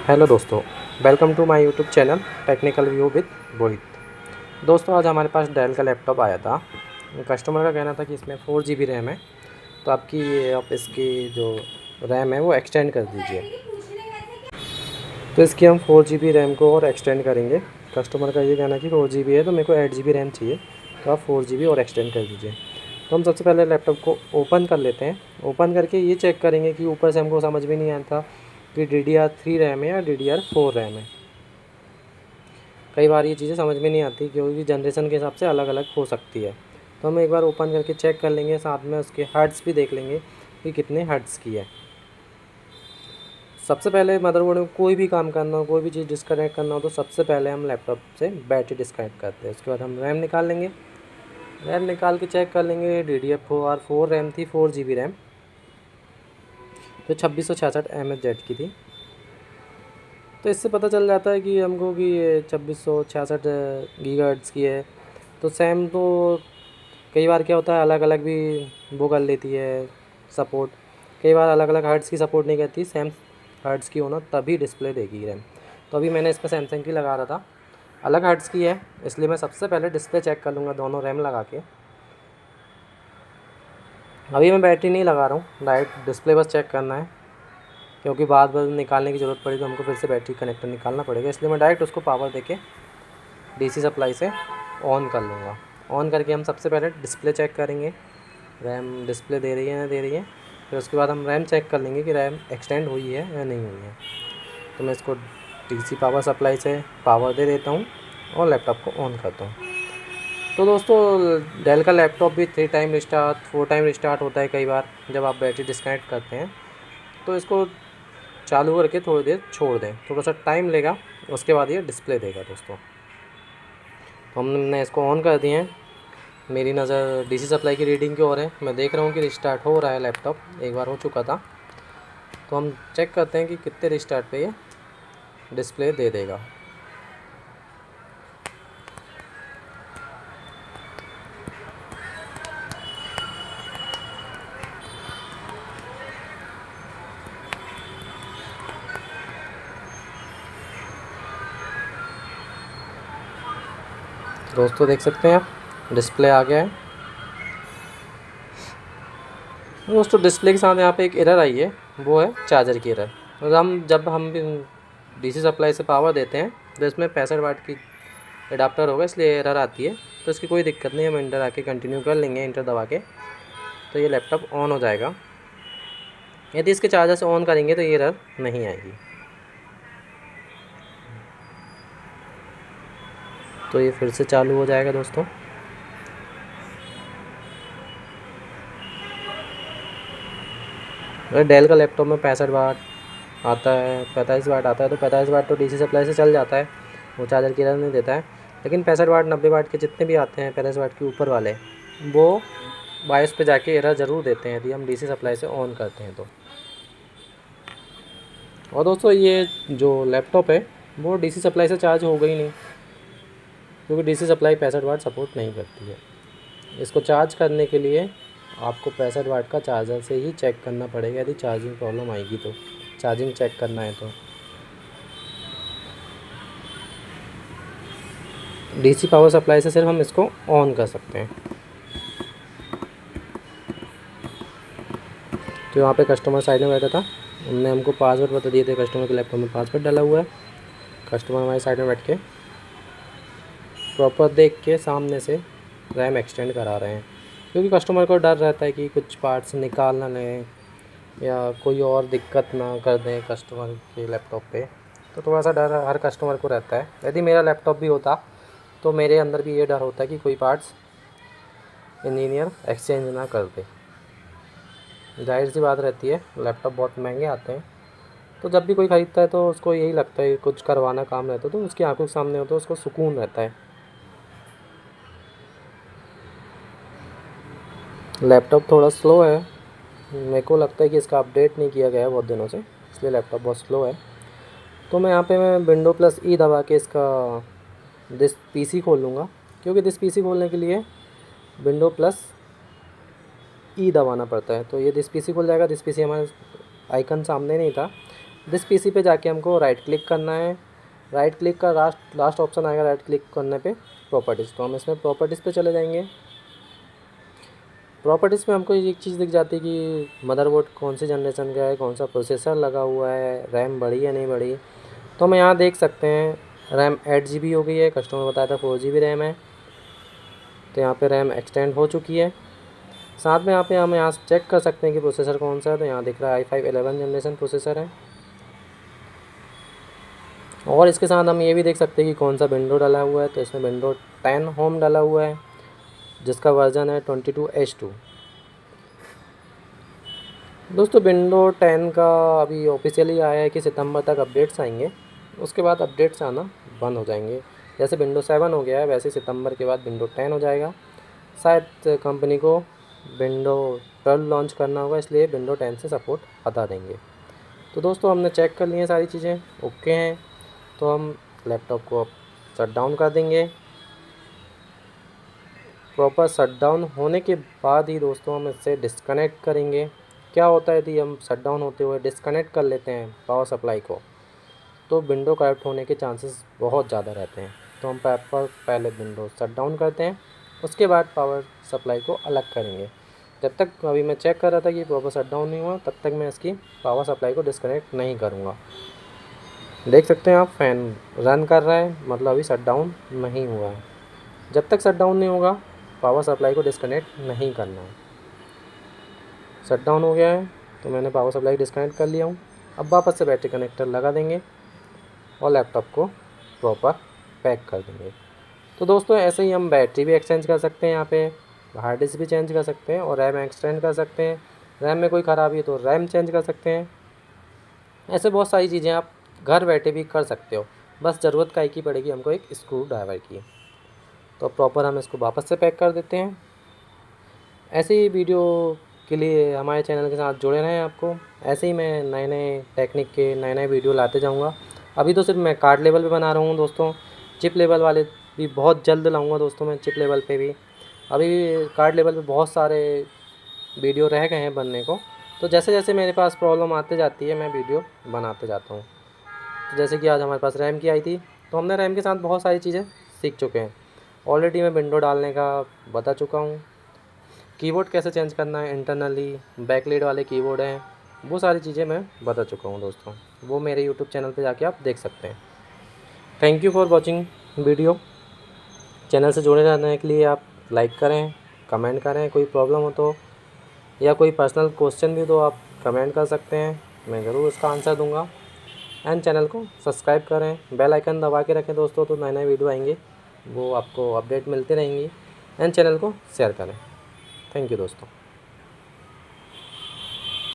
Hello दोस्तों, welcome to my YouTube channel technical view with Rohit. दोस्तों, आज हमारे पास डेल का लैपटॉप आया था। कस्टमर का कहना था कि इसमें 4 GB रैम है, तो आप इसकी जो रैम है वो एक्सटेंड कर दीजिए। तो इसकी हम 4 GB रैम को और एक्सटेंड करेंगे। कस्टमर का ये कहना है कि 4 GB है तो मेरे को 8 GB रैम चाहिए, तो आप 4 GB और एक्सटेंड कर दीजिए। तो हम सबसे पहले लैपटॉप को ओपन कर लेते हैं। ओपन करके ये चेक करेंगे कि ऊपर से हमको समझ में नहीं आता कि DDR3 रैम है या DDR4 रैम है। कई बार ये चीज़ें समझ में नहीं आती क्योंकि जनरेशन के हिसाब से अलग अलग हो सकती है। तो हम एक बार ओपन करके चेक कर लेंगे, साथ में उसके हर्ट्ज़ भी देख लेंगे कि कितने हर्ट्ज़ की है। सबसे पहले मदरबोर्ड में कोई भी काम करना हो, कोई भी चीज़ डिस्कनेक्ट करना हो, तो सबसे पहले हम लैपटॉप से बैटरी डिस्कनेक्ट करते हैं। उसके बाद हम रैम निकाल लेंगे। रैम निकाल के चेक कर लेंगे। DDR4 रैम थी, 4 GB रैम, तो 2666 mHz की थी। तो इससे पता चल जाता है कि हमको कि ये 2666 गीगाहर्ट्ज़ की है। तो सैम तो कई बार क्या होता है, अलग अलग भी वो कर लेती है सपोर्ट। कई बार अलग अलग हर्ट्ज़ की सपोर्ट नहीं करती, सेम हर्ट्ज़ की होना तभी डिस्प्ले देगी रैम। तो अभी मैंने इसमें सैमसंग की लगा रहा था, अलग हर्ट्ज़ की है, इसलिए मैं सबसे पहले डिस्प्ले चेक कर लूँगा दोनों रैम लगा के। अभी मैं बैटरी नहीं लगा रहा हूँ, डायरेक्ट डिस्प्ले बस चेक करना है, क्योंकि बाद बार निकालने की ज़रूरत पड़ी तो हमको फिर से बैटरी कनेक्टर निकालना पड़ेगा। इसलिए मैं डायरेक्ट उसको पावर देके DC सप्लाई से ऑन कर लूँगा। ऑन करके हम सबसे पहले डिस्प्ले चेक करेंगे, रैम डिस्प्ले दे रही है या दे रही है। फिर उसके बाद हम रैम चेक कर लेंगे कि रैम एक्सटेंड हुई है या नहीं हुई है। तो मैं इसको DC पावर सप्लाई से पावर दे देता हूँ और लैपटॉप को ऑन करता हूँ। तो दोस्तों, डेल का लैपटॉप भी 3 टाइम रिस्टार्ट 4 टाइम रिस्टार्ट होता है कई बार जब आप बैटरी डिस्कनेक्ट करते हैं। तो इसको चालू करके थोड़ी देर छोड़ दें, थोड़ा सा टाइम लेगा, उसके बाद ये डिस्प्ले देगा दोस्तों। तो हमने इसको ऑन कर दिए हैं। मेरी नज़र DC सप्लाई की रीडिंग की ओर है। मैं देख रहा हूँ कि रिस्टार्ट हो रहा है लैपटॉप, एक बार हो चुका था। तो हम चेक करते हैं कि कितने रिस्टार्ट पे ये डिस्प्ले दे देगा। दोस्तों देख सकते हैं आप, डिस्प्ले आ गया है। दोस्तों, डिस्प्ले के साथ यहाँ पे एक एरर आई है, वो है चार्जर की एरर। और जब हम DC सप्लाई से पावर देते हैं तो इसमें 65 वाट की एडाप्टर होगा, इसलिए एरर आती है। तो इसकी कोई दिक्कत नहीं है, हम इंटर आके कंटिन्यू कर लेंगे, इंटर दबा के, तो ये लैपटॉप ऑन हो जाएगा। यदि इसके चार्जर से ऑन करेंगे तो ये एरर नहीं आएगी। तो ये फिर से चालू हो जाएगा दोस्तों। अगर डेल का लैपटॉप में 65 वाट आता है, 45 वाट आता है, तो 45 वाट तो DC सप्लाई से चल जाता है, वो चार्जर की एरर नहीं देता है। लेकिन 65 वाट 90 वाट के जितने भी आते हैं 45 वाट के ऊपर वाले, वो बायस पे जाके एरर ज़रूर देते हैं यदि हम DC सप्लाई से ऑन करते हैं तो। और दोस्तों, ये जो लैपटॉप है वो DC सप्लाई से चार्ज होगा ही नहीं, क्योंकि DC सप्लाई 65 वाट सपोर्ट नहीं करती है। इसको चार्ज करने के लिए आपको 65 वाट का चार्जर से ही चेक करना पड़ेगा, यदि चार्जिंग प्रॉब्लम आएगी तो, चार्जिंग चेक करना है तो। DC पावर सप्लाई से सिर्फ हम इसको ऑन कर सकते हैं। तो यहाँ पे कस्टमर साइड में बैठा था, उनने हमको पासवर्ड बता दिए थे, कस्टमर के लैपटॉप में पासवर्ड डाला हुआ है। कस्टमर हमारी साइड में बैठ के प्रॉपर देख के सामने से रैम एक्सटेंड करा रहे हैं, क्योंकि कस्टमर को डर रहता है कि कुछ पार्ट्स निकाल ना लें या कोई और दिक्कत ना कर दें कस्टमर के लैपटॉप पे। तो थोड़ा सा डर हर कस्टमर को रहता है। यदि मेरा लैपटॉप भी होता तो मेरे अंदर भी ये डर होता है कि कोई पार्ट्स इंजीनियर एक्सचेंज ना कर दे। जाहिर सी बात रहती है, लैपटॉप बहुत महंगे आते हैं, तो जब भी कोई ख़रीदता है तो उसको यही लगता है कुछ करवाना काम रहता है तो उसकी आंखों के सामने हो तो उसको सुकून रहता है। लैपटॉप थोड़ा स्लो है, मेरे को लगता है कि इसका अपडेट नहीं किया गया है बहुत दिनों से, इसलिए लैपटॉप बहुत स्लो है। तो मैं विंडो प्लस ई दबा के इसका दिस PC खोल लूँगा, क्योंकि दिस PC खोलने के लिए विंडो प्लस ई दबाना पड़ता है। तो ये दिस PC खुल जाएगा। दिस PC हमारे आइकन सामने नहीं था, दिस पीसी पे जाके हमको राइट क्लिक करना है। राइट क्लिक का लास्ट ऑप्शन आएगा राइट क्लिक करने पे प्रॉपर्टीज़, तो हम इसमें प्रॉपर्टीज़ पे चले जाएंगे। प्रॉपर्टीज़ में हमको एक चीज़ दिख जाती है कि मदरबोर्ड कौन सी जनरेशन का है, कौन सा प्रोसेसर लगा हुआ है, रैम बढ़ी या नहीं बढ़ी। तो हम यहाँ देख सकते हैं रैम 8 GB हो गई है, कस्टमर बताया था 4 GB रैम है, तो यहाँ पे रैम एक्सटेंड हो चुकी है। साथ में यहाँ पे हम यहाँ चेक कर सकते हैं कि प्रोसेसर कौन सा है, तो यहाँ दिख रहा है i5 11 जनरेशन प्रोसेसर है। और इसके साथ हम ये भी देख सकते हैं कि कौन सा विंडो डाला हुआ है, तो इसमें विंडो 10 होम डाला हुआ है जिसका वर्जन है 22H2। दोस्तों विंडो 10 का अभी ऑफिशियली आया है कि सितंबर तक अपडेट्स आएंगे, उसके बाद अपडेट्स आना बंद हो जाएंगे। जैसे विंडो 7 हो गया है वैसे सितंबर के बाद विंडो 10 हो जाएगा। शायद कंपनी को विंडो 12 लॉन्च करना होगा, इसलिए विंडो 10 से सपोर्ट हटा देंगे। तो दोस्तों हमने चेक कर लिए सारी चीज़ें ओके हैं, तो हम लैपटॉप को अब शट डाउन कर देंगे। प्रॉपर शट डाउन होने के बाद ही दोस्तों हम इससे डिस्कनेक्ट करेंगे। क्या होता है यदि हम शट डाउन होते हुए डिस्कनेक्ट कर लेते हैं पावर सप्लाई को, तो विंडो करप्ट होने के चांसेस बहुत ज़्यादा रहते हैं। तो हम पहले विंडो शट डाउन करते हैं, उसके बाद पावर सप्लाई को अलग करेंगे। जब तक अभी मैं चेक कर रहा था कि प्रॉपर शट डाउन नहीं हुआ, तब तक मैं इसकी पावर सप्लाई को डिस्कनेक्ट नहीं करूँगा। देख सकते हैं आप फैन रन कर रहा है, मतलब अभी शट डाउन नहीं हुआ है। जब तक शट डाउन नहीं होगा पावर सप्लाई को डिस्कनेक्ट नहीं करना है। शट डाउन हो गया है तो मैंने पावर सप्लाई डिस्कनेक्ट कर लिया हूँ। अब वापस से बैटरी कनेक्टर लगा देंगे और लैपटॉप को प्रॉपर पैक कर देंगे। तो दोस्तों ऐसे ही हम बैटरी भी एक्सचेंज कर सकते हैं, यहाँ पे हार्ड डिस्क भी चेंज कर सकते हैं और रैम एक्सटेंड कर सकते हैं। रैम में कोई ख़राबी है तो रैम चेंज कर सकते हैं। ऐसे बहुत सारी चीज़ें आप घर बैठे भी कर सकते हो, बस ज़रूरत का एक ही पड़ेगी हमको, एक स्क्रू ड्राइवर की। तो प्रॉपर हम इसको वापस से पैक कर देते हैं। ऐसे ही वीडियो के लिए हमारे चैनल के साथ जुड़े रहें। आपको ऐसे ही मैं नए नए टेक्निक के नए वीडियो लाते जाऊंगा। अभी तो सिर्फ मैं कार्ड लेवल पे बना रहा हूँ दोस्तों, चिप लेवल वाले भी बहुत जल्द लाऊंगा दोस्तों मैं चिप लेवल पे भी। अभी कार्ड लेवल पे बहुत सारे वीडियो रह गए हैं बनने को, तो जैसे जैसे मेरे पास प्रॉब्लम आते जाती है मैं वीडियो बनाते जाता हूँ। तो जैसे कि आज हमारे पास रैम की आई थी, तो हमने रैम के साथ बहुत सारी चीज़ें सीख चुके हैं। ऑलरेडी मैं विंडो डालने का बता चुका हूँ, कीबोर्ड कैसे चेंज करना है, इंटरनली बैकलाइट वाले कीबोर्ड हैं, वो सारी चीज़ें मैं बता चुका हूँ दोस्तों। वो मेरे यूट्यूब चैनल पे जाके आप देख सकते हैं। Thank you for watching video. Channel से जुड़े रहने के लिए आप लाइक करें, कमेंट करें, कोई प्रॉब्लम हो तो या कोई पर्सनल क्वेश्चन भी तो आप कमेंट कर सकते हैं, मैं ज़रूर उसका आंसर दूंगा। एंड चैनल को सब्सक्राइब करें, बेल आइकन दबा के रखें दोस्तों, तो नए नए वीडियो आएंगे वो आपको अपडेट मिलती रहेंगी। एंड चैनल को शेयर करें। थैंक यू दोस्तों।